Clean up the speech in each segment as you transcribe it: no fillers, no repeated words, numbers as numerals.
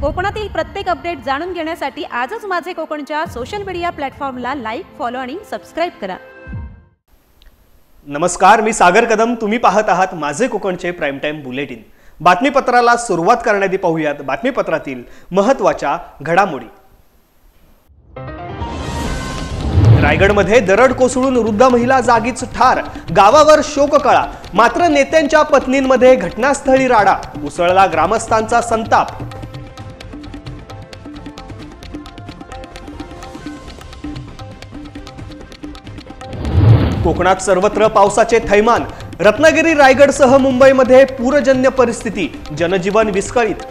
कोकणातील प्रत्येक अपडेट जाणून घेण्यासाठी आजच माझे कोकणच्या सोशल मीडिया प्लॅटफॉर्मला लाईक, फॉलो आणि सबस्क्राइब करा। नमस्कार, मी सागर कदम। तुम्ही पाहत आहात माझे कोकणचे प्राइम टाइम बुलेटिन। बातमीपत्राला सुरुवात करण्याआधी पाहूयात बातमीपत्रातील महत्त्वाच्या घडामोडी। रायगडमध्ये दरड कोसळून वृद्ध महिला जागीच ठार, गावावर शोककळा। मात्र नेत्यांच्या पत्नींमध्ये घटनास्थळी राडा, उसळला ग्रामस्थांचा संताप। कोकणात सर्वत्र पावसाचे थैमान, रत्नागिरी, रायगडसह मुंबईमध्ये पूरजन्य परिस्थिती, जनजीवन विस्कळीत।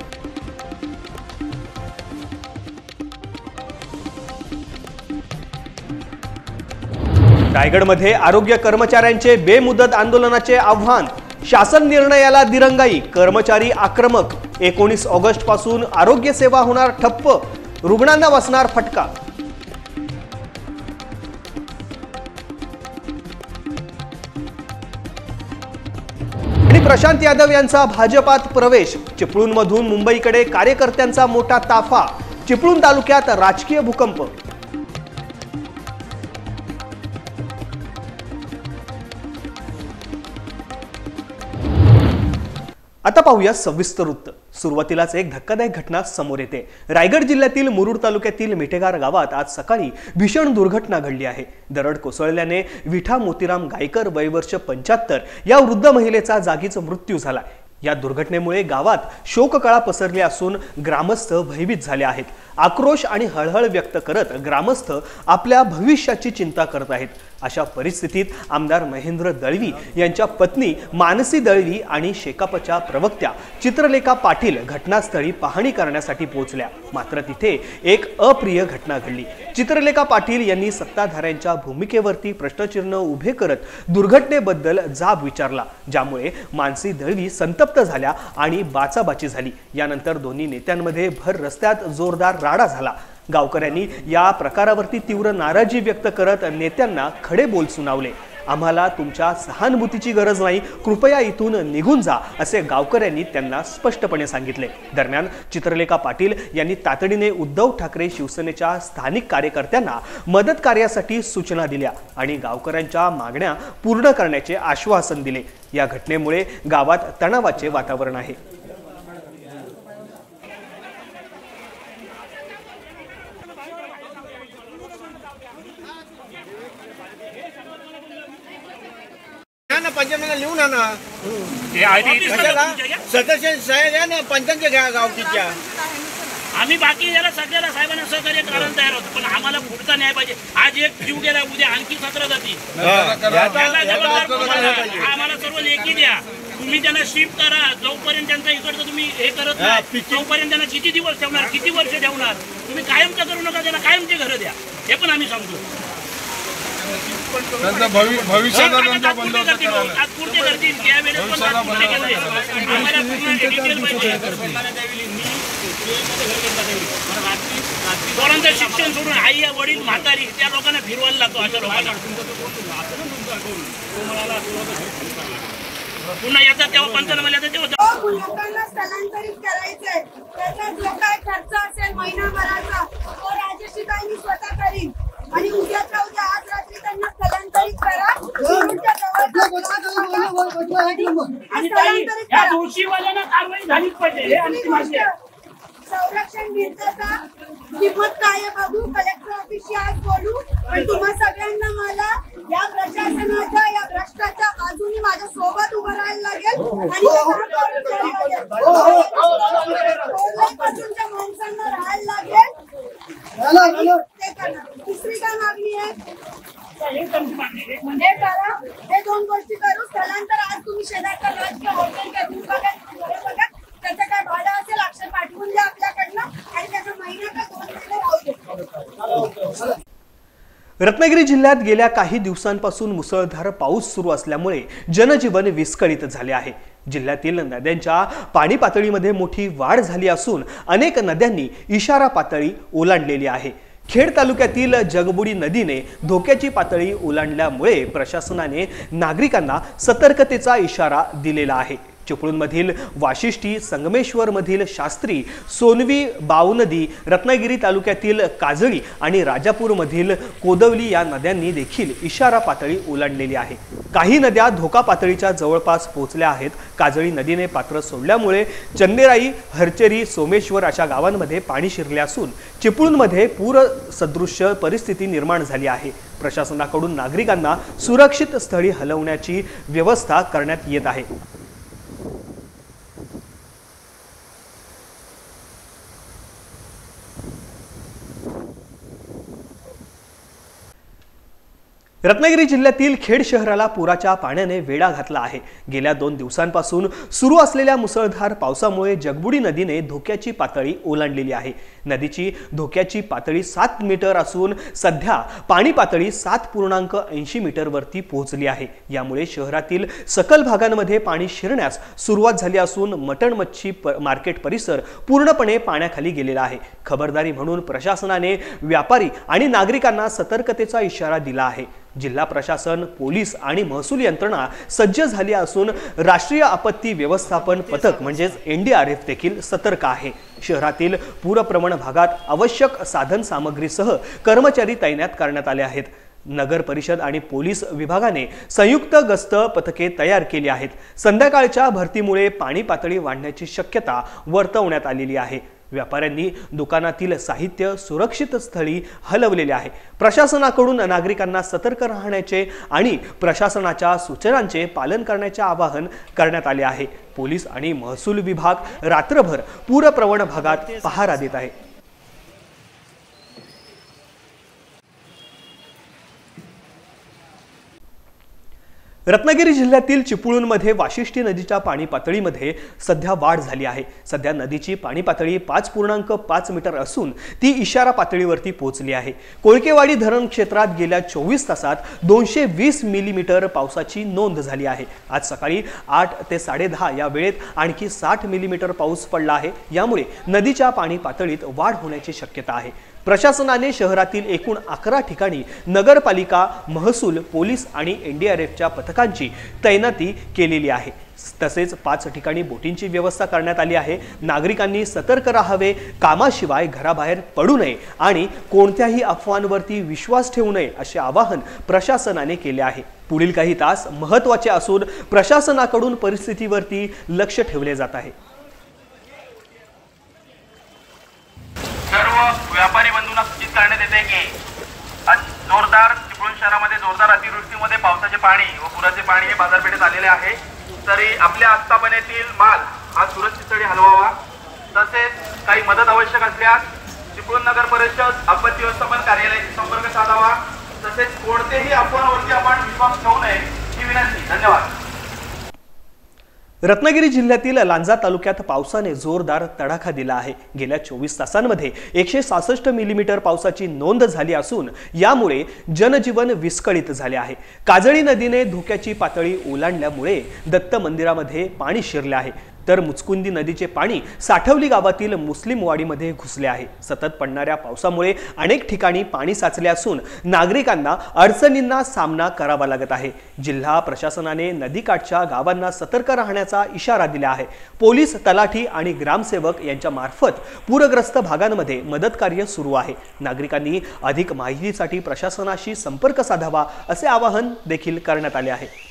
रायगडमध्ये आरोग्य कर्मचाऱ्यांचे बेमुदत आंदोलनाचे आव्हान, शासन निर्णयाला दिरंगाई, कर्मचारी आक्रमक। 19 ऑगस्ट पासून आरोग्य सेवा होणार ठप्प, रुग्णांना बसणार फटका। प्रशांत यादव यांचा भाजपात प्रवेश, चिपळूणमधून मुंबईकडे कार्यकर्त्यांचा मोठा ताफा, चिपळूण तालुक्यात राजकीय भूकंप। आता पाहूया सविस्तर वृत्त। सुरुवातीलाच एक धक्कादायक घटना समोर येते। रायगड जिल्ह्यातील मुरुड तालुक्यातील मेटेगार गावात आज सकाळी भीषण दुर्घटना घडली आहे। दरड कोसळल्याने विठा मोतीराम गायकर वय वर्ष 75 या वृद्ध महिलेचा जागीच मृत्यू झाला। या दुर्घटनेमुळे गावात शोककळा पसरली असून ग्रामस्थ भयभीत झाले आहेत। आक्रोश आणि हळहळ व्यक्त करत ग्रामस्थ आपल्या भविष्याची चिंता करत आहेत। अशा परिस्थितीत आमदार महेंद्र दळवी यांच्या पत्नी मानसी दळवी आणि शेकापच्या प्रवक्त्या चित्रलेखा पाटील घटनास्थळी पाहणी करण्यासाठी पोहोचल्या। मात्र तिथे एक अप्रिय घटना घडली। चित्रलेखा पाटील यांनी सत्ताधाऱ्यांच्या भूमिकेवरती प्रश्नचिन्ह उभे करत दुर्घटनेबद्दल जाब विचारला, ज्यामुळे मानसी दळवी संतप्त झाल्या आणि बाचाबाची झाली। यानंतर दोन्ही नेत्यांमध्ये भर रस्त्यात जोरदार राडा झाला। गावकऱ्यांनी या प्रकारावरती तीव्र नाराजी व्यक्त करत नेत्यांना खडे बोल सुनावले। आम्हाला तुमच्या सहानुभूतीची गरज नाही, कृपया इथून निघून जा, असे गावकऱ्यांनी त्यांना स्पष्टपणे सांगितले। दरम्यान चित्रलेखा पाटील यांनी तातडीने उद्धव ठाकरे शिवसेनेच्या स्थानिक कार्यकर्त्यांना मदत कार्यासाठी सूचना दिल्या आणि गावकऱ्यांच्या मागण्या पूर्ण करण्याचे आश्वासन दिले। या घटनेमुळे गावात तणावाचे वातावरण आहे। पंचांना लिहून आणा, सदस्य साहेब या ना पंचांच्या घ्या गावकीच्या। आम्ही बाकी याला सगळ्याला साहेबांना सहकार्य करायला तयार होतो, पण आम्हाला पुढचा न्याय पाहिजे। आज एक जीव गेला, उद्या आणखी 17 जाती। आम्हाला सर्व लेखी द्या, तुम्ही त्यांना शिफ्ट करा। जोपर्यंत त्यांचा इकडचं तुम्ही हे करत नाही, तोपर्यंत त्यांना किती दिवस ठेवणार, किती वर्ष ठेवणार? तुम्ही कायमचं करू नका, त्यांना कायमचे घरं द्या, हे पण आम्ही सांगतो। भविष्याचा त्यांचा बंदोबस्त आज पुढचे करतील, त्यावेळेस पण आम्हाला पूर्ण डिटेल पाहिजे। पोरांचं शिक्षण सोडून आई वडील म्हातारी त्या लोकांना फिरवायला लागतो। अशा लोकांना पुन्हा येतात तेव्हा पंचनामा येतात तेव्हा लोकांना स्थलांतरित करायचंय। त्याचा जो काय खर्च असेल महिनाभराचा, तो राजशिकाई स्वतः करीन आणि उद्याच्या उद्या आज रात्री त्यांना स्थलांतरित करा। आणि या दोषीवाल्यांना कारवाई झालीच पाहिजे, हे आणखी माहिती आहे। संरक्षण मिळताचा किंमत काय बघू, कलेक्टर ऑफिसशी आज बोलू, पण तुम्हा सगळ्यांना मला या प्रशासनाच्या या भ्रष्टाच्या बाजूने माझ्या सोबत उभं राहायला लागेल आणि माणसांना राहायला लागेल। दुसरी काय मागणी आहे, हे करा, हे 2 गोष्टी करू। स्थलांतर आज तुम्ही शेजारच्या राजकीय हॉटेल बघा, त्याचं काय भाडं असेल अक्षर पाठवून द्या आपल्याकडनं आणि त्याचा महिना का 2 महिने राहू दे। रत्नागिरी जिल्ह्यात गेल्या काही दिवसांपासून मुसळधार पाऊस सुरू असल्यामुळे जनजीवन विस्कळीत झाले आहे। जिल्ह्यातील नद्यांच्या पाणी पातळीमध्ये मोठी वाढ झाली असून अनेक नद्यांनी इशारा पातळी ओलांडलेली आहे। खेड तालुक्यातील जगबुडी नदीने धोक्याची पातळी ओलांडल्यामुळे प्रशासनाने नागरिकांना सतर्कतेचा इशारा दिलेला आहे। चिपळूणमधील वाशिष्ठी, संगमेश्वरमधील शास्त्री, सोनवी, बावनदी, रत्नागिरी तालुक्यातील काजळी आणि राजापूरमधील कोदवली या नद्यांनी देखील इशारा पातळी ओलांडलेली आहे। काही नद्या धोका पातळीच्या जवळपास पोहोचल्या आहेत। काजळी नदीने पात्र सोडल्यामुळे चंदेराई, हरचेरी, सोमेश्वर अशा गावांमध्ये पाणी शिरले असून चिपळूणमध्ये पूर सदृश्य परिस्थिती निर्माण झाली आहे। प्रशासनाकडून नागरिकांना सुरक्षित स्थळी हलवण्याची व्यवस्था करण्यात येत आहे। रत्नागिरी जिल्ह्यातील खेड शहराला पुराच्या पाण्याने वेढा घातला आहे। गेल्या 2 दिवसांपासून सुरू असलेल्या मुसळधार पावसामुळे जगबुडी नदीने धोक्याची पातळी ओलांडलेली आहे। नदीची धोक्याची पातळी 7 मीटर असून सध्या पाणी पातळी 7.80 मीटरवरती पोहोचली आहे। यामुळे शहरातील सकल भागांमध्ये पाणी शिरण्यास सुरुवात झाली असून मटण मच्छी मार्केट परिसर पूर्णपणे पाण्याखाली गेलेला आहे। खबरदारी म्हणून प्रशासनाने व्यापारी आणि नागरिकांना सतर्कतेचा इशारा दिला आहे। जिल्हा प्रशासन, पोलीस आणि महसूल यंत्रणा सज्ज झाली असून राष्ट्रीय आपत्ती व्यवस्थापन पथक म्हणजेच NDRF देखील सतर्क आहे। शहरातील पूरप्रवण भागात आवश्यक साधन सामग्रीसह कर्मचारी तैनात करण्यात आले आहेत। नगर परिषद आणि पोलीस विभागाने संयुक्त गस्त पथके तयार केली आहेत। संध्याकाळच्या भरतीमुळे पाणी पातळी वाढण्याची शक्यता वर्तवण्यात आलेली आहे। व्यापाऱ्यांनी दुकानातील साहित्य सुरक्षित स्थळी हलवलेले आहे। प्रशासनाकडून नागरिकांना सतर्क राहण्याचे आणि प्रशासनाच्या सूचनांचे पालन करण्याचे आवाहन करण्यात आले आहे। पोलीस आणि महसूल विभाग रात्रभर पूरप्रवण भागात पहारा देत आहे। रत्नागिरी जिल्ह्यातील चिपळूणमध्ये वाशिष्ठी नदीच्या पाणी पातळीमध्ये सध्या वाढ झाली आहे। सध्या नदीची पाणी पातळी 5.5 मीटर असून ती इशारा पातळीवरती पोहोचली आहे। कोळकेवाडी धरण क्षेत्रात गेल्या 24 तासात 220 मिलीमीटर पावसाची नोंद झाली आहे। आज सकाळी 8 ते 10:30 या वेळेत आणखी 60 मिलीमीटर पाऊस पडला आहे। यामुळे नदीच्या पाणी पातळीत वाढ होण्याची शक्यता आहे। प्रशासनाने शहरातील एकूण 11 ठिकाणी नगरपालिका, महसूल, पोलीस आणि NDRFच्या पथकांची तैनाती केलेली आहे। तसेच 5 ठिकाणी बोटींची व्यवस्था करण्यात आली आहे। नागरिकांनी सतर्क राहावे, कामाशिवाय घराबाहेर पडू नये आणि कोणत्याही अफवांवरती विश्वास ठेवू नये असे आवाहन प्रशासनाने केले आहे। पुढील काही तास महत्त्वाचे असून प्रशासनाकडून परिस्थितीवरती लक्ष ठेवले जात आहे। सर्व व्यापारी बंधूंना सूचित करण्यात येते की आज चिपळूण शहरामध्ये जोरदार अतिवृष्टीमध्ये पावसाचे पाणी व पुराचे पाणी हे बाजारपेठेत आलेले आहे। तरी आपल्या आस्थापनेतील माल हा सुरक्षित स्थळी हलवावा। तसेच काही मदत आवश्यक असल्यास चिपळूण नगर परिषद आपत्ती व्यवस्थापन कार्यालयाशी संपर्क साधावा। तसेच कोणतेही अफवांवरती आपण विश्वास ठेवू नये ही विनंती। धन्यवाद। रत्नागिरी जिल्ह्यातील लांजा तालुक्यात पावसाने जोरदार तडाखा दिला आहे। गेल्या 24 तासांमध्ये 166 मिलीमीटर पावसाची नोंद झाली असून यामुळे जनजीवन विस्कळीत झाले आहे। काजळी नदीने धोक्याची पातळी ओलांडल्यामुळे दत्त मंदिरामध्ये पाणी शिरले आहे, तर मुचकुंदी नदीचे पाणी साठवली गावातील मुस्लिम वाडीमध्ये घुसले आहे। सतत पडणाऱ्या पावसामुळे अनेक ठिकाणी पाणी साचले असून नागरिकांना अडचणींना सामना करावा लागत आहे। जिल्हा प्रशासनाने नदीकाठच्या गावांना सतर्क राहण्याचा इशारा दिला आहे। पोलीस, तलाठी आणि ग्रामसेवक यांच्या मार्फत पूरग्रस्त भागांमध्ये मदत कार्य सुरू आहे। नागरिकांनी अधिक माहितीसाठी प्रशासनाशी संपर्क साधावा असे आवाहन देखील करण्यात आले आहे।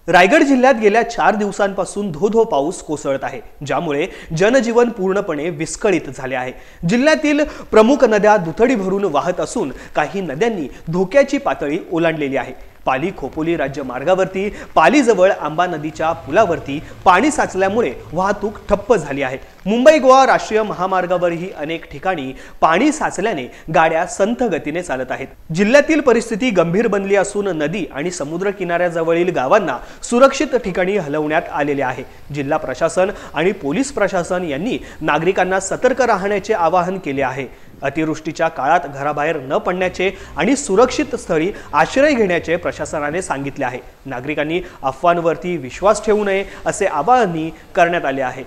रायगड जिल्ह्यात गेल्या 4 दिवसांपासून धो-धो पाऊस कोसळत आहे, ज्यामुळे जनजीवन पूर्णपणे विस्कळीत झाले आहे। जिल्ह्यातील प्रमुख नद्या दुथडी भरून वाहत असून काही नद्यांनी धोक्याची पातळी ओलांडलेली आहे। पाली खोपोली राज्य मार्गावरती पालीजवळ आंबा नदीच्या पुलावरती पाणी साचल्यामुळे वाहतूक ठप्प झाली आहे। मुंबई गोवा राष्ट्रीय महामार्गावरही अनेक ठिकाणी पाणी साचल्याने गाड्या संथ गतीने चालत आहेत। जिल्ह्यातील परिस्थिती गंभीर बनली असून नदी आणि समुद्र किनाऱ्याजवळील गावांना सुरक्षित ठिकाणी हलवण्यात आलेले आहे। जिल्हा प्रशासन आणि पोलीस प्रशासन यांनी नागरिकांना सतर्क राहण्याचे आवाहन केले आहे। अतिवृष्टीच्या काळात घराबाहेर न पडण्याचे आणि सुरक्षित स्थळी आश्रय घेण्याचे प्रशासनाने सांगितले आहे। नागरिकांनी अफवांवरती विश्वास ठेवू नये असे आवाहनही करण्यात आले आहे।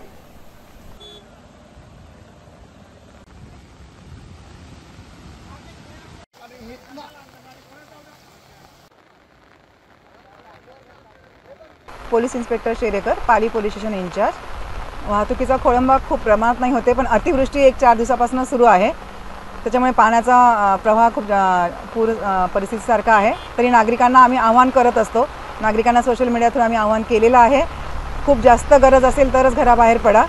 Police inspector Sherekar, Pali police station in charge. वाहतुकीचा खोळंबा खूप प्रमाणात नाही होते, पण अतिवृष्टी एक 4 दिवसापासून सुरू आहे, त्याच्यामुळे पाण्याचा प्रवाह खूप पूर परिस्थितीसारखा आहे. तरी नागरिकांना आम्ही आवाहन करत असतो, नागरिकांना सोशल मीडियातून आम्ही आवाहन केलेलं आहे, खूप जास्त गरज असेल तरच घराबाहेर पडा.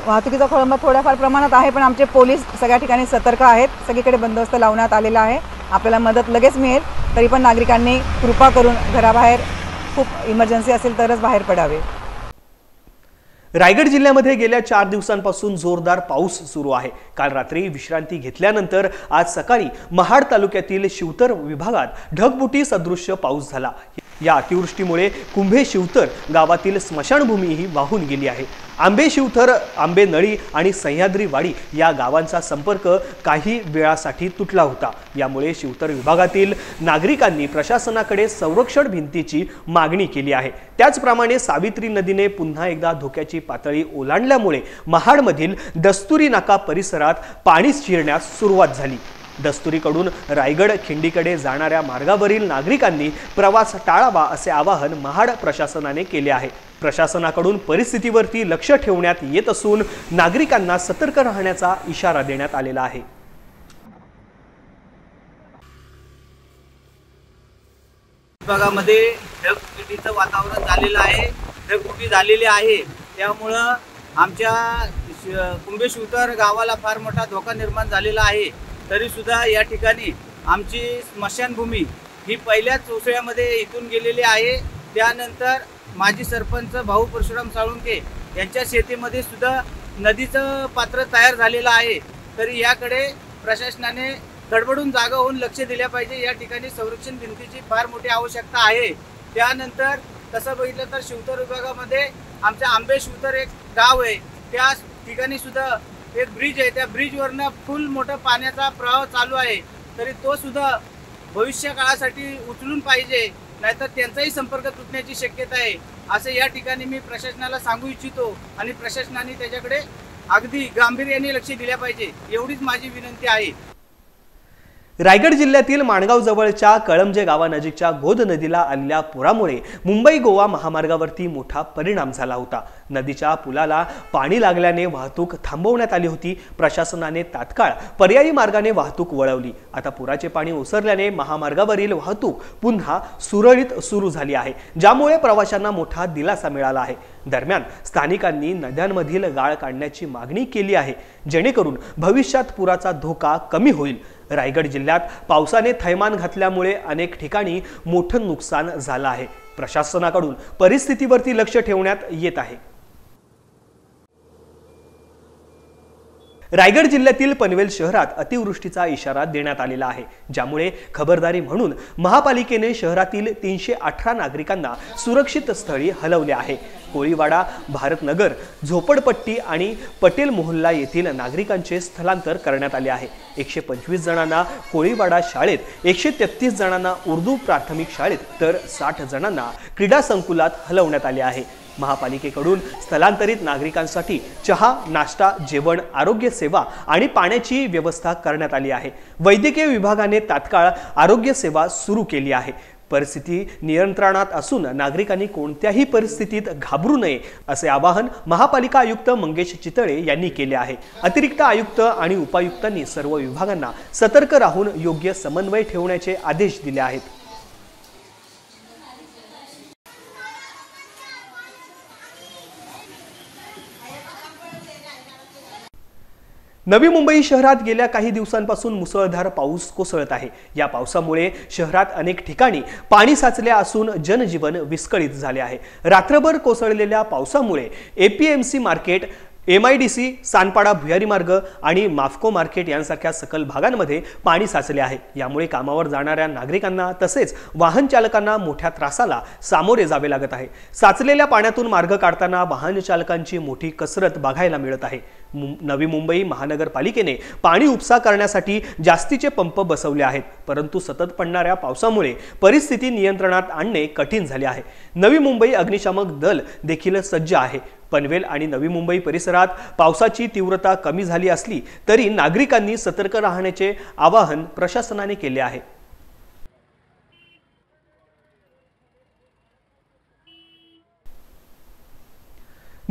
वाहतुकीचा खोळंबा थोड्याफार प्रमाणात आहे, पण आमचे पोलीस सगळ्या ठिकाणी सतर्क आहेत, सगळीकडे बंदोबस्त लावण्यात आलेला आहे. आपल्याला मदत लगेच मिळेल, तरी पण नागरिकांनी कृपा करून घराबाहेर खूप इमर्जन्सी असेल तरच बाहेर पडावे. रायगड जिल्ह्यामध्ये गेल्या 4 दिवसांपासून जोरदार पाऊस सुरू आहे. काल रात्री विश्रांती घेतल्यानंतर आज सकाळी महाड तालुक्यातील शिवतर विभागात ढगफुटी सदृश्य पाऊस झाला. या अतिवृष्टीमुळे कुंभे शिवतर गावातील स्मशानभूमीही वाहून गेली आहे. आंबे शिवतर, आंबे नळी आणि सह्याद्री वाडी या गावांचा संपर्क काही वेळासाठी तुटला होता. यामुळे शिवतर विभागातील नागरिकांनी प्रशासनाकडे संरक्षण भिंतीची मागणी केली आहे. त्याचप्रमाणे सावित्री नदीने पुन्हा एकदा धोक्याची पातळी ओलांडल्यामुळे महाडमधील दस्तुरी नाका परिसरात पाणी शिरण्यास सुरुवात झाली. दस्तुरीकडून रायगड खिंडीकडे जाणाऱ्या मार्गावरील नागरिकांनी प्रवास टाळावा असे आवाहन महाड प्रशासनाने केले आहे. प्रशासनाकडून परिस्थितीवरती लक्ष ठेवण्यात येत असून नागरिकांना सतर्क राहण्याचा इशारा देण्यात आलेला आहे. विभागामध्ये ढगफुटीचं वातावरण झालेलं आहे, ढगफुटी झालेली आहे. त्यामुळं आमच्या कुंभे शिवतर गावाला फार मोठा धोका निर्माण झालेला आहे. तरीसुद्धा या ठिकाणी आमची स्मशानभूमी ही पहिल्याच उसळ्यामध्ये इथून गेलेली आहे. त्यानंतर माजी सरपंच भाऊ परशुराम साळुंके यांच्या शेतीमध्ये सुद्धा नदीचं पात्र तयार झालेलं आहे. तरी याकडे प्रशासनाने धडपडून जागा होऊन लक्ष दिल्या पाहिजे. या ठिकाणी संरक्षण भिंतीची फार मोठी आवश्यकता आहे. त्यानंतर तसं बघितलं तर शिवतर विभागामध्ये आमच्या आंबे शिवतर एक गाव आहे, त्या ठिकाणी सुद्धा एक ब्रिज आहे, त्या ब्रिजवरनं फुल मोठा पाण्याचा प्रवाह चालू आहे. तरी तो सुद्धा भविष्य काळासाठी उचलून पाहिजे, नाहीतर त्यांचाही संपर्क तुटण्याची शक्यता आहे असं या ठिकाणी मी प्रशासनाला सांगू इच्छितो. आणि प्रशासनाने त्याच्याकडे अगदी गांभीर्याने लक्ष दिल्या पाहिजे, एवढीच माझी विनंती आहे. रायगड जिल्ह्यातील माणगाव जवळच्या कळमजे गावानजीकच्या गोद नदीला आलेल्या पुरामुळे मुंबई गोवा महामार्गावरती मोठा परिणाम झाला होता. नदीच्या पुलाला पाणी लागल्याने वाहतूक थांबवण्यात आली होती. प्रशासनाने तात्काळ पर्यायी मार्गाने वाहतूक वळवली. आता पुराचे पाणी ओसरल्याने महामार्गावरील वाहतूक पुन्हा सुरळीत सुरू झाली आहे, ज्यामुळे प्रवाशांना मोठा दिलासा मिळाला आहे. दरम्यान स्थानिकांनी नद्यांमधील गाळ काढण्याची मागणी केली आहे, जेणेकरून भविष्यात पुराचा धोका कमी होईल. रायगड जिल्ह्यात पावसाने थैमान घातल्यामुळे अनेक ठिकाणी मोठं नुकसान झालं आहे. प्रशासनाकडून परिस्थितीवरती लक्ष ठेवण्यात येत आहे. रायगड जिल्ह्यातील पनवेल शहरात अतिवृष्टीचा इशारा देण्यात आलेला आहे, ज्यामुळे खबरदारी म्हणून महापालिकेने शहरातील 318 नागरिकांना सुरक्षित स्थळी हलवले आहे. कोळीवाडा, भारतनगर, झोपडपट्टी आणि पटेल मोहल्ला येथील नागरिकांचे स्थलांतर करण्यात आले आहे. 125 जणांना कोळीवाडा शाळेत, 133 जणांना उर्दू प्राथमिक शाळेत तर 60 जणांना क्रीडा संकुलात हलवण्यात आले आहे. महापालिकेकडून स्थलांतरित नागरिकांसाठी चहा, नाश्ता, जेवण, आरोग्य सेवा आणि पाण्याची व्यवस्था करण्यात आली आहे. वैद्यकीय विभागाने तात्काळ आरोग्य सेवा सुरू केली आहे. परिस्थिती नियंत्रणात असून नागरिकांनी कोणत्याही परिस्थितीत घाबरू नये असे आवाहन महापालिका आयुक्त मंगेश चितळे यांनी केले आहे. अतिरिक्त आयुक्त आणि उपायुक्तांनी सर्व विभागांना सतर्क राहून योग्य समन्वय ठेवण्याचे आदेश दिले आहेत. नवी मुंबई शहरात गेल्या काही दिवसांपासून मुसळधार पाऊस कोसळत आहे. या पावसामुळे शहरात अनेक ठिकाणी पाणी साचले असून जनजीवन विस्कळीत झाले आहे. रात्रभर कोसळलेल्या पावसामुळे एपीएमसी मार्केट, MIDC, सानपाडा भुयारी मार्ग आणि माफको मार्केट यांसारख्या सकल भागांमध्ये पाणी साचले आहे. यामुळे कामावर जाणाऱ्या नागरिकांना तसेच वाहन चालकांना मोठ्या त्रासाला सामोरे जावे लागत आहे. साचलेल्या पाण्यातून मार्ग काढताना वाहन चालकांची मोठी कसरत बघायला मिळत आहे. नवी मुंबई महानगरपालिकेने पाणी उपसा करण्यासाठी जास्तीचे पंप बसवले आहेत, परंतु सतत पडणाऱ्या पावसामुळे परिस्थिती नियंत्रणात आणणे कठीण झाले आहे. नवी मुंबई अग्निशामक दल देखील सज्ज आहे. पनवेल आणि नवी मुंबई परिसरात पावसाची तीव्रता कमी झाली असली तरी नागरिकांनी सतर्क राहण्याचे आवाहन प्रशासनाने केले आहे.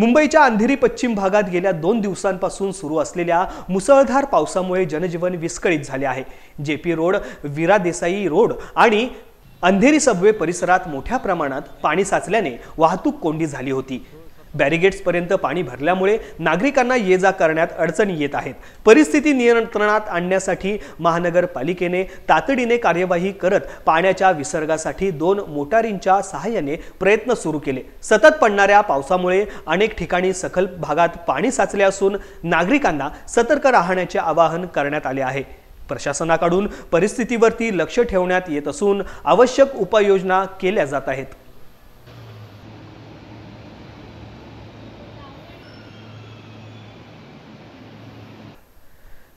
मुंबईच्या अंधेरी पश्चिम भागात गेल्या 2 दिवसांपासून सुरू असलेल्या मुसळधार पावसामुळे जनजीवन विस्कळीत झाले आहे। जेपी रोड, वीरा देसाई रोड आणि अंधेरी सबवे परिसरात मोठ्या प्रमाणात पाणी साचल्याने वाहतूक कोंडी झाली होती। बॅरिगेट्स पर्यंत पाणी भरल्यामुळे नागरिकांना ये जा करण्यात अडचणी येत आहेत। परिस्थिती नियंत्रणात आणण्यासाठी महानगरपालिकेने तातडीने कार्यवाही करत पाण्याच्या विसर्गासाठी 2 मोटारींच्या सहाय्याने प्रयत्न सुरू केले। सतत पडणाऱ्या पावसामुळे अनेक ठिकाणी सखल भागात पाणी साचले असून नागरिकांना सतर्क राहण्याचे आवाहन करण्यात आले आहे। प्रशासनाकडून परिस्थितीवरती लक्ष ठेवण्यात येत असून आवश्यक उपाययोजना केल्या जात आहेत।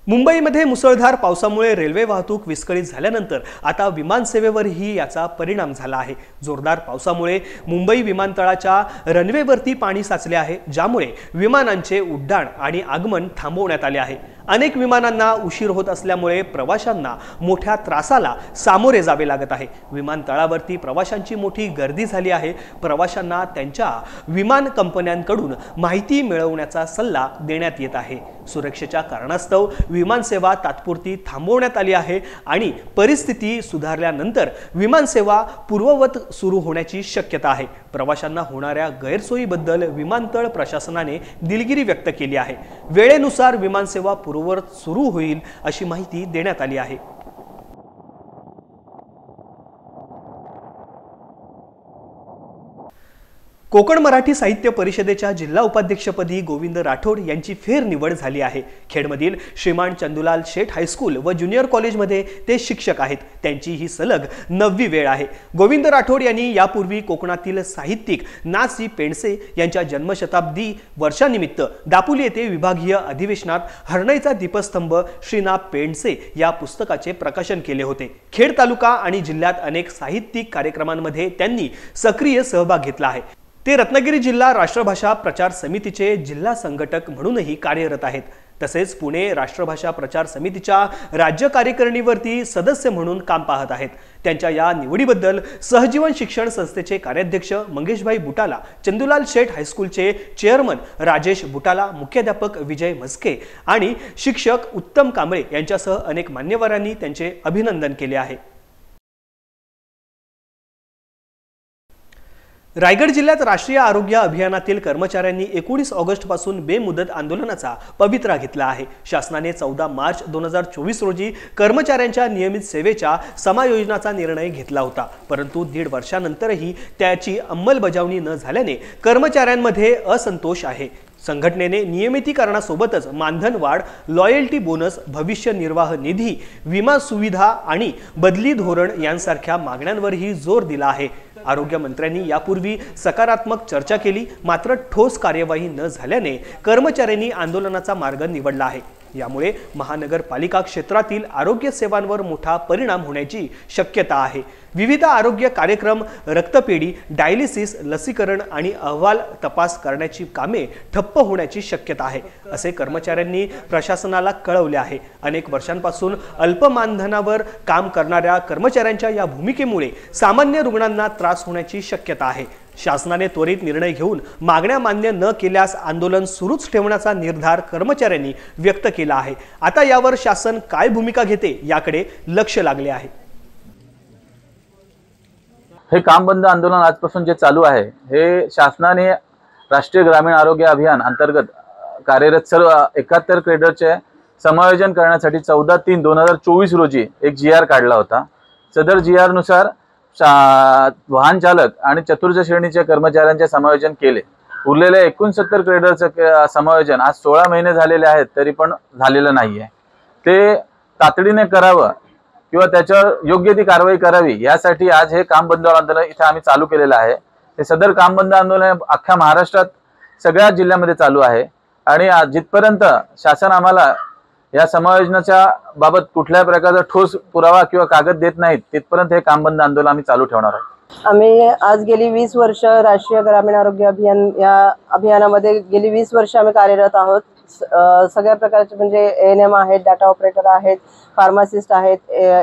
मुंबईमध्ये मुसळधार पावसामुळे रेल्वे वाहतूक विस्कळीत झाल्यानंतर आता विमानसेवेवरही याचा परिणाम झाला आहे। जोरदार पावसामुळे मुंबई विमानतळाच्या रनवेवरती पाणी साचले आहे, ज्यामुळे विमानांचे उड्डाण आणि आगमन थांबवण्यात आले आहे। अनेक विमानांना उशीर होत असल्यामुळे प्रवाशांना मोठ्या त्रासाला सामोरे जावे लागत आहे। विमानतळावरती प्रवाशांची मोठी गर्दी झाली आहे। प्रवाशांना त्यांच्या विमान कंपन्यांकडून माहिती मिळवण्याचा सल्ला देण्यात येत आहे। सुरक्षेच्या कारणास्तव विमानसेवा तात्पुरती थांबवण्यात आली आहे आणि परिस्थिती सुधारल्यानंतर विमानसेवा पूर्ववत सुरू होण्याची शक्यता आहे। प्रवाशांना होणाऱ्या गैरसोयीबद्दल विमानतळ प्रशासनाने दिलगिरी व्यक्त केली आहे। वेळेनुसार विमानसेवा पूर्ववत सुरू होईल अशी माहिती देण्यात आली आहे। कोकण मराठी साहित्य परिषदेच्या जिल्हा उपाध्यक्षपदी गोविंद राठोड यांची फेरनिवड झाली आहे। खेडमधील श्रीमान चंदूलाल शेठ हायस्कूल व ज्युनियर कॉलेजमध्ये ते शिक्षक आहेत। त्यांची ही सलग 9वी वेळ आहे। गोविंद राठोड यांनी यापूर्वी कोकणातील साहित्यिक ना.सी. पेंडसे यांच्या जन्मशताब्दी वर्षानिमित्त दापोली येथे विभागीय अधिवेशनात हरणईचा दीपस्तंभ श्री ना. पेंडसे या पुस्तकाचे प्रकाशन केले होते। खेड तालुका आणि जिल्ह्यात अनेक साहित्यिक कार्यक्रमांमध्ये त्यांनी सक्रिय सहभाग घेतला आहे। ते रत्नागिरी जिल्हा राष्ट्रभाषा प्रचार समितीचे जिल्हा संघटक म्हणूनही कार्यरत आहेत। तसेच पुणे राष्ट्रभाषा प्रचार समितीच्या राज्य कार्यकारिणीवरती सदस्य म्हणून काम पाहत आहेत। त्यांच्या या निवडीबद्दल सहजीवन शिक्षण संस्थेचे कार्याध्यक्ष मंगेशभाई बुटाला, चंदूलाल शेठ हायस्कूलचे चेअरमन राजेश बुटाला, मुख्याध्यापक विजय मस्के आणि शिक्षक उत्तम कांबळे यांच्यासह अनेक मान्यवरांनी त्यांचे अभिनंदन केले आहे। रायगड जिल्ह्यात राष्ट्रीय आरोग्य अभियानातील कर्मचाऱ्यांनी 19 ऑगस्ट पासून बेमुदत आंदोलनाचा पवित्रा घेतला आहे। शासनाने 14 मार्च 2024 रोजी कर्मचाऱ्यांच्या नियमित सेवेच्या समायोजनाचा निर्णय घेतला होता, परंतु 1.5 वर्षानंतरही त्याची अंमलबजावणी न झाल्याने कर्मचाऱ्यांमध्ये असंतोष आहे। संघटनेने नियमितीकरणासोबतच मानधन वाढ, लॉयल्टी बोनस, भविष्य निर्वाह निधी, विमा सुविधा आणि बदली धोरण यांसारख्या मागण्यांवरही जोर दिला आहे। आरोग्य मंत्र्यांनी यापूर्वी सकारात्मक चर्चा केली, मात्र ठोस कार्यवाही न झाल्याने कर्मचाऱ्यांनी आंदोलनाचा मार्ग निवडला आहे। यामुळे महानगरपालिका क्षेत्रातील आरोग्य सेवांवर मोठा परिणाम होण्याची शक्यता आहे। विविध आरोग्य कार्यक्रम, रक्तपेढी, डायलिसिस, लसीकरण आणि अहवाल तपास करण्याची कामे ठप्प होण्याची शक्यता आहे, असे कर्मचाऱ्यांनी प्रशासनाला कळवले आहे। अनेक वर्षांपासून अल्प मानधनावर काम करणाऱ्या कर्मचाऱ्यांच्या या भूमिकेमुळे सामान्य रुग्णांना त्रास होण्याची शक्यता आहे। शासनाने त्वरित निर्णय घेऊन मागण्या मान्य न केल्यास आंदोलन सुरूच ठेवण्याचा निर्धार कर्मचाऱ्यांनी व्यक्त केला आहे। आता यावर शासन काय भूमिका घेते याकडे लक्ष लागले आहे। हे काम बंद आंदोलन आजपासून जे चालू आहे, हे शासनाने राष्ट्रीय ग्रामीण आरोग्य अभियान अंतर्गत कार्यरत सर्व 71 केडरचे समायोजन करण्यासाठी 14/3/2024 रोजी एक GR काढला होता। सदर GR नुसार वाहन चालक आणि चतुर्थ श्रेणीच्या कर्मचाऱ्यांचे समायोजन केले। उरलेल्या 69 केडरचे समायोजन आज 16 महिने झालेले आहेत, तरी पण झालेलं नाहीये। ते तातडीने करावं किंवा त्याच्यावर योग्य ती कारवाई करावी, यासाठी आज हे काम बंद आंदोलन इथे आम्ही चालू केलेलं आहे। हे सदर काम बंद आंदोलन अख्ख्या महाराष्ट्रात सगळ्या जिल्ह्यामध्ये चालू आहे आणि जिथपर्यंत शासन आम्हाला या समायोजनाच्या बाबत कुठल्याही प्रकारचा ठोस पुरावा किंवा कागद देत नाहीत, तिथपर्यंत हे काम बंद आंदोलन आम्ही चालू ठेवणार आहोत। आम्ही आज गेली 20 वर्ष राष्ट्रीय ग्रामीण आरोग्य अभियान या अभियानामध्ये गेली 20 वर्ष आम्ही कार्यरत आहोत। सगळ्या प्रकारचे म्हणजे ANM आहेत, डाटा ऑपरेटर आहेत, फार्मासिस्ट आहेत,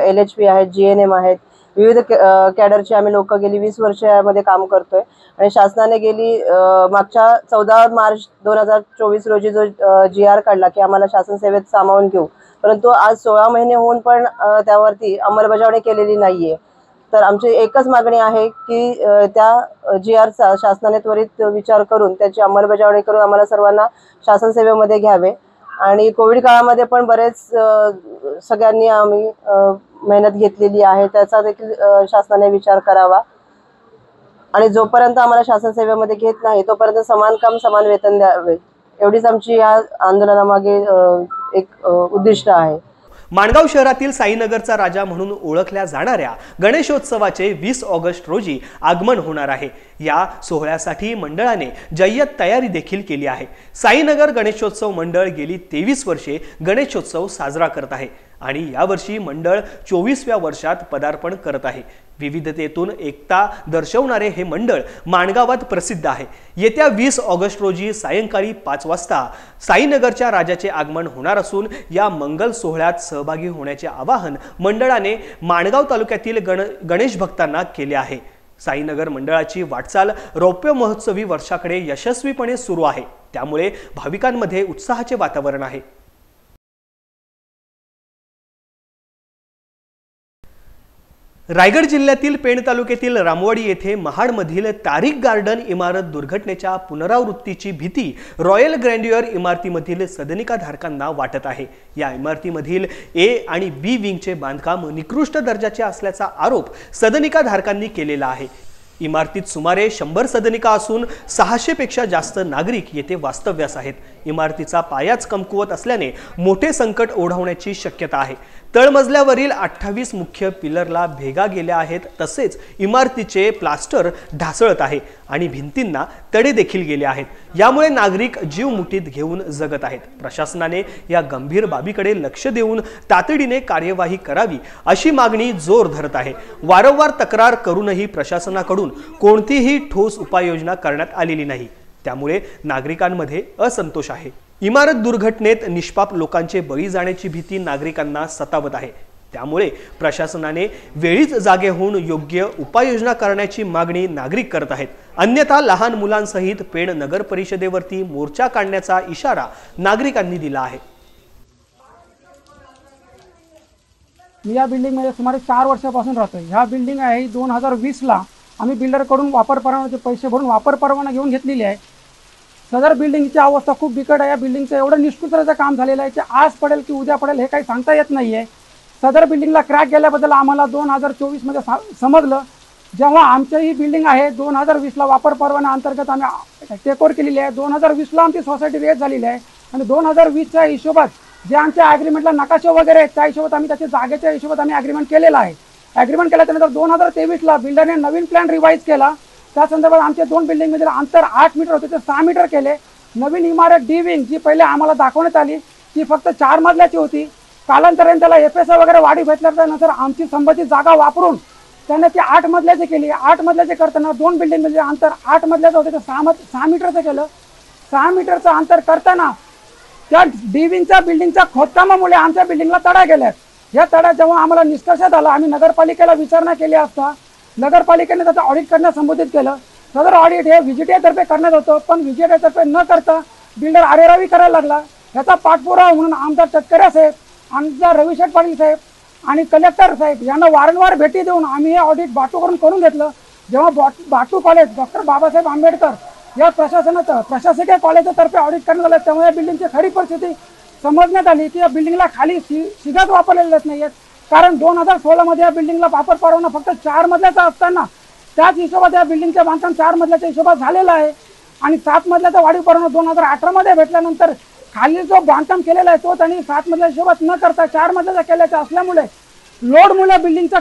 LHP आहेत, GNM आहेत विविध कॅडरचे आम्ही लोक गेली 20 वर्ष यामध्ये काम करतोय आणि शासनाने गेली मागच्या 14 मार्च 2024 रोजी जो GR काढला की आम्हाला शासन सेवेत सामावून घेऊ, परंतु आज 16 महिने होऊन पण त्यावरती अंमलबजावणी केलेली नाहीये। तर आमची एकच मागणी आहे की त्या GRचा शासनाने त्वरित विचार करून त्याची अंमलबजावणी करून आम्हाला सर्वांना शासन सेवेमध्ये घ्यावे। आणि कोविड काळामध्ये पण बरेच सगळ्यांनी आम्ही मेहनत घेतलेली आहे, त्याचा देखील शासनाने विचार करावा आणि जोपर्यंत आम्हाला शासन सेवेमध्ये घेत नाही तोपर्यंत समान काम समान वेतन द्यावे, एवढीच आमची या आंदोलनामागे एक उद्दिष्ट आहे। माणगाव शहरातील साईनगरचा राजा म्हणून ओळखल्या जाणाऱ्या गणेशोत्सवाचे 20 ऑगस्ट रोजी आगमन होणार आहे। या सोहळ्यासाठी मंडळाने जय्यत तयारी देखील केली आहे। साईनगर गणेशोत्सव मंडळ गेली 23 वर्षे गणेशोत्सव साजरा करत आहे आणि यावर्षी मंडळ 24व्या वर्षात पदार्पण करत आहे। विविधतेतून एकता दर्शवणारे हे मंडळ माणगावात प्रसिद्ध आहे। येत्या 20 ऑगस्ट रोजी सायंकाळी 5 वाजता साईनगरच्या राजाचे आगमन होणार असून या मंगल सोहळ्यात सहभागी होण्याचे आवाहन मंडळाने माणगाव तालुक्यातील गणेश भक्तांना केले आहे। साईनगर मंडळाची वाटचाल रौप्य महोत्सवी वर्षाकडे यशस्वीपणे सुरू आहे, त्यामुळे भाविकांमध्ये उत्साहाचे वातावरण आहे। रायगड जिल्ह्यातील पेण तालुक्यातील रामवाडी येथे महाडमधील तारीक गार्डन इमारत दुर्घटनेच्या पुनरावृत्तीची भीती रॉयल ग्रँड्युअर इमारतीमधील सदनिकाधारकांना वाटत आहे। या इमारतीमधील A आणि B विंगचे बांधकाम निकृष्ट दर्जाचे असल्याचा आरोप सदनिकाधारकांनी केलेला आहे। इमारतीत सुमारे 100 सदनिका असून 600 पेक्षा जास्त नागरिक येथे वास्तव्यास आहेत। इमारतीचा पायाच कमकुवत असल्याने मोठे संकट ओढवण्याची शक्यता आहे। तळमजल्यावरील 28 मुख्य पिलरला भेगा गेल्या आहेत, तसेच इमारतीचे प्लास्टर ढासळत आहे आणि भिंतींना तडे देखील गेले आहेत। यामुळे नागरिक जीव मुठीत घेऊन जगत आहेत। प्रशासनाने या गंभीर बाबीकडे लक्ष देऊन तातडीने कार्यवाही करावी अशी मागणी जोर धरत आहे। वारंवार तक्रार करूनही प्रशासनाकडून कोणतीही ठोस उपाययोजना करण्यात आलेली नाही, त्यामुळे नागरिकांमध्ये असंतोष आहे। इमारत दुर्घटनेत निष्पाप लोकांचे बळी जाण्याची भीती नागरिकांना सतावत आहे, त्यामुळे प्रशासनाने वेळीच जागे होऊन योग्य उपाययोजना करण्याची मागणी नागरिक करत आहेत। अन्यथा लहान मुलांसहित पेण नगर परिषदेवरती मोर्चा काढण्याचा इशारा नागरिकांनी दिला आहे। मी या बिल्डिंगमध्ये सुमारे 4 वर्षापासून राहतोय। ह्या बिल्डिंग आहे 2020ला आम्ही बिल्डरकडून वापर परवान्याचे पैसे भरून वापर परवाना घेऊन घेतलेली आहे। सदर बिल्डिंगची अवस्था खूप बिकट आहे। या बिल्डिंगचं एवढं निष्कृततेचं काम झालेलं आहे की आज पडेल की उद्या पडेल हे काही सांगता येत नाही आहे। सदर बिल्डिंगला क्रॅक गेल्याबद्दल आम्हाला 2024मध्ये समजलं, जेव्हा आमची ही बिल्डिंग आहे 2020ला वापर परवाना अंतर्गत आम्ही टेकओव्हर केलेली आहे। 2020ला आमची सोसायटी रेट झालेली आहे आणि 2020च्या हिशोबात जे आमच्या ॲग्रीमेंटला नकाशे वगैरे आहेत त्या हिशोबात आम्ही त्याच्या जागेच्या हिशोबात आम्ही ॲग्रीमेंट केलेला आहे। ॲग्रीमेंट केल्यानंतर 2023ला बिल्डरने नवीन प्लॅन रिवाईज केला। त्या संदर्भात आमचे 2 बिल्डिंगमधील अंतर 8 मीटर होते ते 6 मीटर केले। नवीन इमारत D विंग जी पहिले आम्हाला दाखवण्यात आली ती फक्त 4 मजल्याची होती। कालांतराने त्याला FSI वगैरे वाढी भेटल्यानंतर आमची संबंधित जागा वापरून त्याने ती 8 मजल्याची केली। 8 मजल्याचे करताना 2 बिल्डिंगमधले अंतर 8 मजल्याचं होते ते 6 मीटरचं केलं। 6 मीटरचं अंतर करताना त्या D विंगच्या बिल्डिंगच्या खोदकामामुळे आमच्या बिल्डिंगला तडा गेल्यात। या तड्यात जेव्हा आम्हाला निष्कर्षात आला, आम्ही नगरपालिकेला विचारणा केली असता नगरपालिकेने त्याचं ऑडिट करण्यास संबोधित केलं। सदर ऑडिट हे VGTAतर्फे करण्यात होतं, पण VGTAतर्फे न करता बिल्डर आरेरावी करायला लागला। याचा पाठपुरावा म्हणून आमदार तटकरे साहेब, आमदार रविशेठ पाटील साहेब आणि कलेक्टर साहेब यांना वारंवार भेटी देऊन आम्ही हे ऑडिट बाटूकडून करून घेतलं। जेव्हा बाटू कॉलेज डॉक्टर बाबासाहेब आंबेडकर या प्रशासकीय कॉलेजतर्फे ऑडिट करण्यात आलं, तेव्हा या बिल्डिंगची खरी परिस्थिती समजण्यात आली की या बिल्डिंगला खाली शिगाच वापरलेले नाही आहेत। कारण 2016मध्ये या बिल्डिंगला वापर परवाना फक्त 4 मजल्याचा असताना त्याच हिशोबात या बिल्डिंगचे बांधकाम 4 मजल्याच्या हिशोबात झालेलं आहे आणि 7 मजल्याचा वाढीव परवाना 2018मध्ये भेटल्यानंतर खाली जो बांधकाम केलेला आहे तो त्यांनी 7 मजल्या हिशोबात न करता 4 मजल्याचा केल्याचा असल्यामुळे लोडमुळे बिल्डिंगचा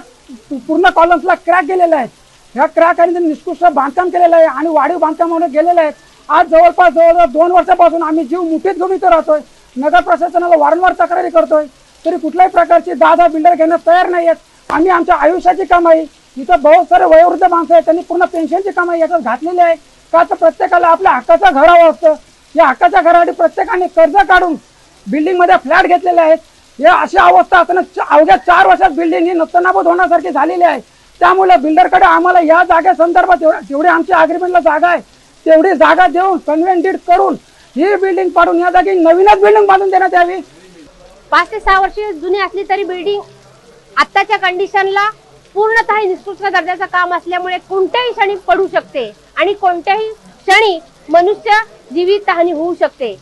पूर्ण कॉलम्सला क्रॅक गेलेले आहेत। ह्या क्रॅक आणि निष्कृष्ट बांधकाम केलेलं आहे आणि वाढीव बांधकामामुळे गेलेले आहेत। आज जवळपास 2 वर्षापासून आम्ही जीव मुठीत घेऊन इथं राहतोय। नगर प्रशासनाला वारंवार तक्रारी करतोय, तरी कुठल्याही प्रकारची दादा बिल्डर घेण्यास तयार नाही आहेत। आम्ही आमच्या आयुष्याची कमाई, इथं बहुत सारे वयोवृद्ध माणसं आहेत त्यांनी पूर्ण पेन्शनची कमाई याच्यात घातलेली आहे। का तर प्रत्येकाला आपल्या हक्काचं घर हवं असतं। या हक्काच्या घरासाठी प्रत्येकाने कर्ज काढून बिल्डिंगमध्ये फ्लॅट घेतलेले आहेत। या अशी अवस्था असताना अवघ्या 4 वर्षात बिल्डिंग ही नस्तनाबूत होण्यासारखी झालेली आहे। त्यामुळे बिल्डरकडे आम्हाला या जागेसंदर्भात जेवढी आमच्या अग्रीमेंटला जागा आहे तेवढी जागा देऊन कन्व्हेंट डीड करून ही बिल्डिंग पाडून या जागी नवीनच बिल्डिंग बांधून देण्यात यावी. 5 ते 6 वर्ष जुनी असली तरी बिल्डिंग आत्ताच्या कंडिशनला पूर्णतः निकृष्ट दर्जाचं काम असल्यामुळे कोणत्याही क्षणी पडू शकते आणि कोणत्याही क्षणी मनुष्य जीवितहानी होऊ शकते.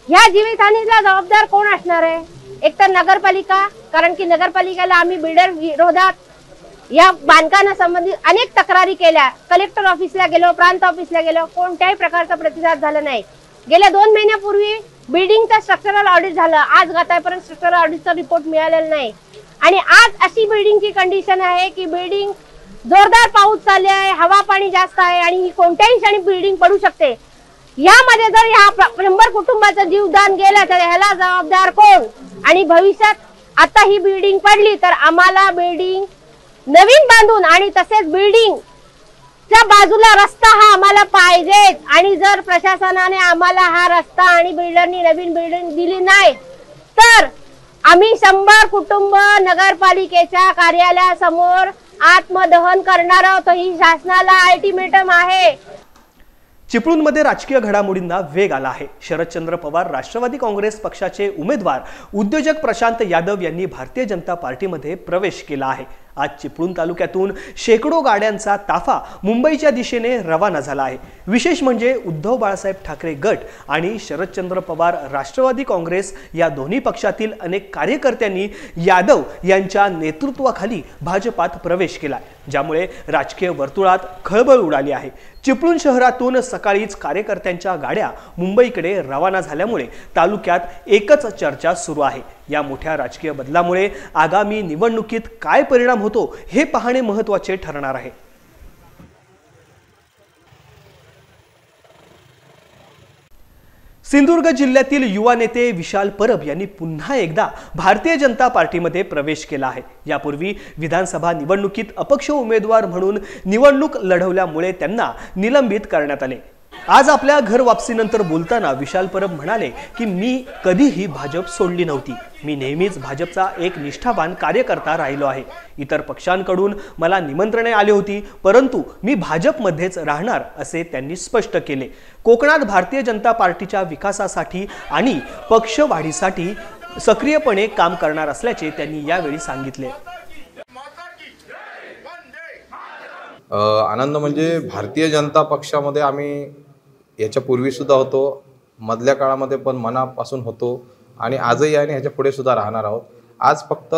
ह्या जीवितहानीला जबाबदार कोण असणार आहे? एक तर नगरपालिका, कारण की नगरपालिकेला आम्ही बिल्डर विरोधात या बांधकामासंबंधी अनेक तक्रारी केल्या. कलेक्टर ऑफिसला गेलो, प्रांत ऑफिसला गेलो, कोणत्याही प्रकारचा प्रतिसाद झाला नाही. गेल्या 2 महिन्यापूर्वी बिल्डिंगचा स्ट्रक्चरल ऑडिट झालं. आज गतापर्यंत स्ट्रक्चरल ऑडिटचा रिपोर्ट मिळालेला नाही आणि आज अशी बिल्डिंगची कंडिशन आहे की बिल्डिंग जोरदार पाऊस चालले आहे, हवा पाणी जास्त आहे आणि ही कोणत्याही क्षणी बिल्डिंग पडू शकते. यामध्ये जर ह्या 100 कुटुंबाचं जीवदान गेलं तर ह्याला जबाबदार कोण? आणि भविष्यात आता ही बिल्डिंग पडली तर आम्हाला बिल्डिंग नवीन बांधून आणि तसेच बिल्डिंग च्या बाजूला रस्ता हा आम्हाला पाहिजे. आणि जर प्रशासनाने आम्हाला हा रस्ता आणि बिल्डरनी नवीन बिल्डिंग दिली नाही तर आम्ही 100 कुटुंब नगरपालिकेच्या कार्यालयासमोर आत्मदहन करणार आहोत. ही शासनाला अल्टिमेटम आहे. चिपळूणमध्ये राजकीय घडामोडींना वेग आला आहे. शरदचंद्र पवार राष्ट्रवादी काँग्रेस पक्षाचे उमेदवार उद्योजक प्रशांत यादव यांनी भारतीय जनता पार्टीमध्ये प्रवेश केला आहे. आज चिपळूण तालुक्यातून शेकडो गाड्यांचा ताफा मुंबईच्या दिशेने रवाना झाला आहे. विशेष म्हणजे उद्धव बाळासाहेब ठाकरे गट आणि शरदचंद्र पवार राष्ट्रवादी काँग्रेस या दोन्ही पक्षातील अनेक कार्यकर्त्यांनी यादव यांच्या नेतृत्वाखाली भाजपात प्रवेश केला, ज्यामुळे राजकीय वर्तुळात खळबळ उडाली आहे. चिपळूण शहरातून सकाळीच कार्यकर्त्यांच्या गाड्या मुंबईकडे रवाना झाल्यामुळे तालुक्यात एकच चर्चा सुरू आहे. या मोठ्या राजकीय बदलामुळे आगामी निवडणुकीत काय परिणाम होतो हे पाहणे महत्त्वाचे ठरणार आहे. सिंधुदुर्ग जिल्ह्यातील युवा नेते विशाल परब यांनी पुन्हा एकदा भारतीय जनता पार्टीमध्ये प्रवेश केला आहे. यापूर्वी विधानसभा निवडणुकीत अपक्ष उमेदवार म्हणून निवडणूक लढवल्यामुळे त्यांना निलंबित करण्यात आले. आज आपल्या घर वापसीनंतर बोलताना विशाल परब म्हणाले की मी कधीही भाजप सोडली नव्हती. मी नेहमीच भाजपचा एक निष्ठावान कार्यकर्ता राहिलो आहे. इतर पक्षांकडून मला निमंत्रणे आली होती, परंतु मी भाजपमध्येच राहणार असे त्यांनी स्पष्ट केले. कोकणात भारतीय जनता पार्टीच्या विकासासाठी आणि पक्षवाढीसाठी सक्रियपणे काम करणार असल्याचे त्यांनी यावेळी सांगितले. आनंद म्हणजे भारतीय जनता पक्षामध्ये आम्ही याच्यापूर्वी सुद्धा होतो, मधल्या काळामध्ये पण मनापासून होतो आणि आजही आणि ह्याच्या पुढे सुद्धा राहणार आहोत. आज फक्त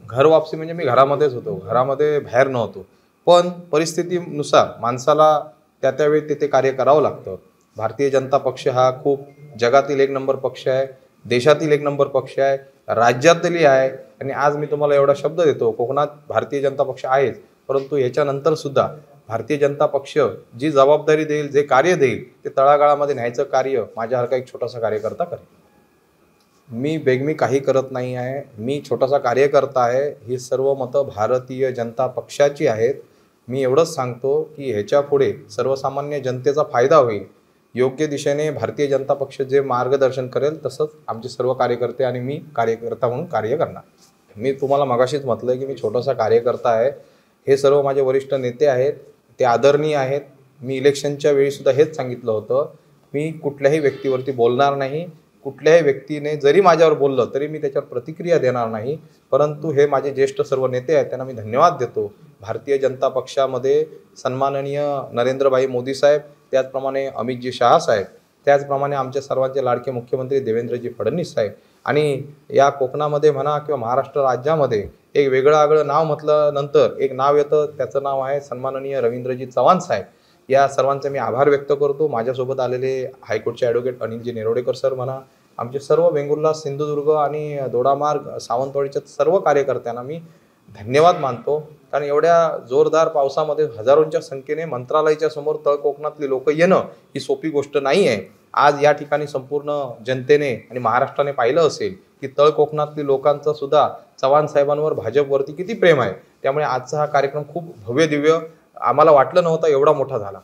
घर वापसी म्हणजे मी घरामध्येच होतो, घरामध्ये बाहेर नव्हतो, पण परिस्थितीनुसार माणसाला त्यावेळी तिथे कार्य करावं लागतं. भारतीय जनता पक्ष हा खूप जगातील 1 नंबर पक्ष आहे, देशातील 1 नंबर पक्ष आहे, राज्यातली आहे. आणि आज मी तुम्हाला एवढा शब्द देतो, कोकणात भारतीय जनता पक्ष आहेच, परंतु याच्यानंतर सुद्धा भारतीय जनता पक्ष जी जबाबदारी देईल, जे कार्य देईल ते तळागाळामध्ये न्यायचं कार्य माझ्यासारखा एक छोटासा कार्यकर्ता करेल. मी बेगमी काही करत नाही आहे, मी छोटासा कार्यकर्ता आहे. ही सर्व मतं भारतीय जनता पक्षाची आहेत. मी एवढंच सांगतो की ह्याच्या पुढे सर्वसामान्य जनतेचा फायदा होईल. योग्य दिशेने भारतीय जनता पक्ष जे मार्गदर्शन करेल तसंच आमचे सर्व कार्यकर्ते आणि मी कार्यकर्ता म्हणून कार्य करणार. मी तुम्हाला मगाशीच म्हटलं की मी छोटासा कार्यकर्ता आहे. हे सर्व माझे वरिष्ठ नेते आहेत, ते आदरणीय आहेत. मी इलेक्शनच्या वेळी सुद्धा हेच सांगितलं होतं, मी कुठल्याही व्यक्तीवरती बोलणार नाही. कुठल्याही व्यक्तीने जरी माझ्यावर बोललं तरी मी त्याच्यावर प्रतिक्रिया देणार नाही. परंतु हे माझे ज्येष्ठ सर्व नेते आहेत, त्यांना मी धन्यवाद देतो. भारतीय जनता पक्षामध्ये सन्माननीय नरेंद्रभाई मोदी साहेब, त्याचप्रमाणे अमितजी शहा साहेब, त्याचप्रमाणे आमच्या सर्वांचे लाडके मुख्यमंत्री देवेंद्रजी फडणवीस साहेब आणि या कोकणामध्ये म्हणा किंवा महाराष्ट्र राज्यामध्ये एक वेगळं आगळं नाव म्हटलं नंतर एक नाव येतं, त्याचं नाव आहे सन्माननीय रवींद्रजी चव्हाण साहेब. या सर्वांचे मी आभार व्यक्त करतो. माझ्यासोबत आलेले हायकोर्टचे ॲडव्होकेट अनिलजी नेरोडेकर सर म्हणा, आमचे सर्व वेंगुर्ला, सिंधुदुर्ग आणि दोडामार्ग, सावंतवाडीच्या सर्व कार्यकर्त्यांना मी धन्यवाद मानतो. कारण एवढ्या जोरदार पावसामध्ये हजारोंच्या संख्येने मंत्रालयाच्या समोर तळ कोकणातली लोक येणं ही सोपी गोष्ट नाही आहे. आज या ठिकाणी संपूर्ण जनतेने आणि महाराष्ट्राने पाहिलं असेल की तळ कोकणातली लोकांचं सुद्धा चव्हाण साहेबांवर, भाजपवरती किती प्रेम आहे. त्यामुळे आजचा हा कार्यक्रम खूप भव्य दिव्य, आम्हाला वाटलं नव्हतं एवढा मोठा झाला.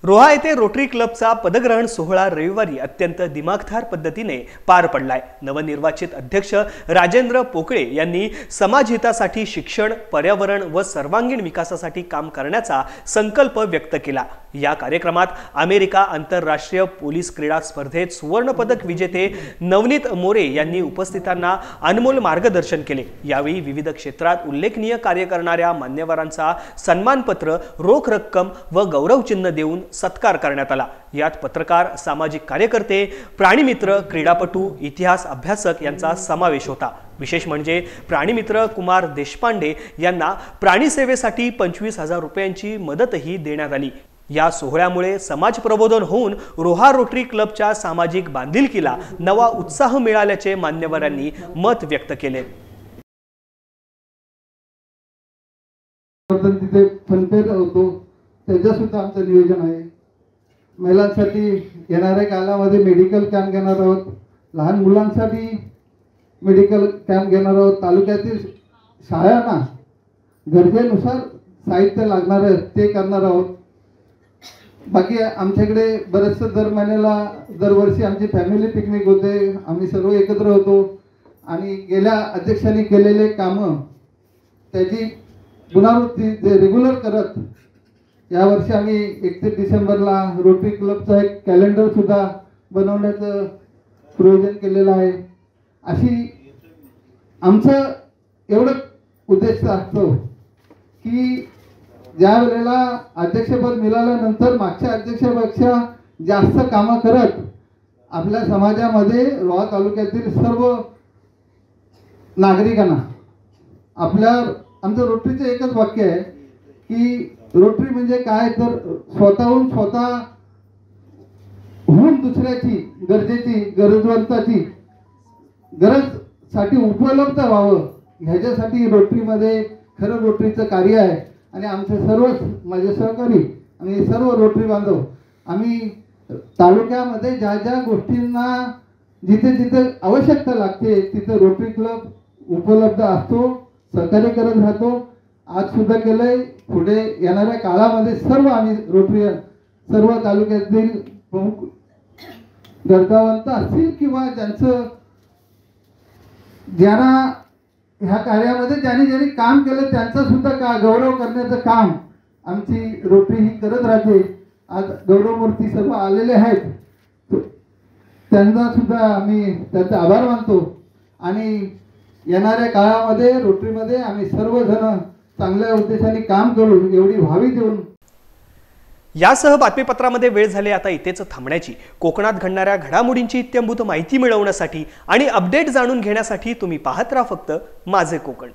रोहा येथे रोटरी क्लबचा पदग्रहण सोहळा रविवारी अत्यंत दिमाखदार पद्धतीने पार पडलाय। नवनिर्वाचित अध्यक्ष राजेंद्र पोकळे यांनी समाजहितासाठी शिक्षण, पर्यावरण व सर्वांगीण विकासासाठी काम करण्याचा संकल्प व्यक्त केला। या कार्यक्रमात अमेरिका आंतरराष्ट्रीय पोलीस क्रीडा स्पर्धेत सुवर्ण पदक विजेते नवनीत मोरे यांनी उपस्थितांना अनमोल मार्गदर्शन केले। यावेळी विविध क्षेत्रात उल्लेखनीय कार्य करणाऱ्या मान्यवरांचा सन्मानपत्र, रोख रक्कम व गौरव चिन्ह देऊन सत्कार करण्यात आला। यात पत्रकार, सामाजिक कार्यकर्ते, प्राणीमित्र, क्रीडापटू, इतिहास अभ्यासक यांचा समावेश होता। विशेष म्हणजे प्राणीमित्र कुमार देशपांडे यांना प्राणीसेवेसाठी 25,000 रुपयांची मदतही देण्यात आली। या सोहळ्यामुळे समाज प्रबोधन होऊन रोहा रोटरी क्लबच्या सामाजिक बांधिलकीला नवा उत्साह मिळाल्याचे मान्यवरांनी मत व्यक्त केले। तिथे फनफेअर होतो, त्याचं सुद्धा आमचं नियोजन आहे। महिलांसाठी येणाऱ्या कालामध्ये मेडिकल कॅम्प घेणार आहोत, लहान मुलांसाठी मेडिकल कॅम्प घेणार आहोत। तालुक्यातील शाळांना गरजेनुसार साहित्य लागणार आहे ते करणार आहोत। बाकी आमच्याकडे बरेचसे दर महिन्याला दरवर्षी आमची फॅमिली पिकनिक होते, आम्ही सर्व एकत्र होतो आणि गेल्या अध्यक्षांनी केलेले कामं त्याची पुनरावृत्ती रेग्युलर करत यावर्षी आम्ही 31 डिसेंबरला रोटरी क्लबचा एक कॅलेंडर सुद्धा बनवण्याचं प्रयोजन केलेलं आहे। अशी आमचं एवढं उद्देश असतो की ज्या वेळेला अध्यक्षपद मिळाल्यानंतर मागच्या अध्यक्षापेक्षा जास्त कामं करत आपल्या समाजामध्ये रोहा तालुक्यातील सर्व नागरिकांना आमचं रोटरीचं एकच वाक्य आहे की रोटरी म्हणजे काय तर स्वतःहून दुसऱ्याची गरजेची गरजवंताची गरजसाठी उपलब्ध व्हावं ह्याच्यासाठी रोटरीमध्ये खरं रोटरीचं कार्य आहे। आणि आमचे सर्वच माझे सहकारी आणि सर्व रोटरी बांधव आम्ही तालुक्यामध्ये ज्या ज्या गोष्टींना जिथे जिथे आवश्यकता लागते तिथे रोटरी क्लब उपलब्ध असतो, सहकार्य करत राहतो। आज सुद्धा केलंय, पुढे येणाऱ्या काळामध्ये सर्व आम्ही रोटरी सर्व तालुक्यातील प्रमुख गरजावंत असतील किंवा ज्यांना ह्या कार्यामध्ये ज्यांनी काम केलं त्यांचा सुद्धा गौरव करण्याचं काम आमची रोटरी ही करत राहते। आज गौरवमूर्ती सर्व आलेले आहेत, त्यांना सुद्धा आम्ही त्यांचा आभार मानतो आणि येणाऱ्या काळामध्ये रोटरीमध्ये आम्ही सर्वजण चांगल्या उद्देशाने काम करू एवढी भावी देऊन। यासह बातमीपत्रामध्ये वेळ झाली आता इथेच थांबण्याची। कोकणात घडणाऱ्या घडामोडींची इत्थंभूत माहिती मिळवण्यासाठी आणि अपडेट जाणून घेण्यासाठी तुम्ही पाहत राहा फक्त माझे कोकण।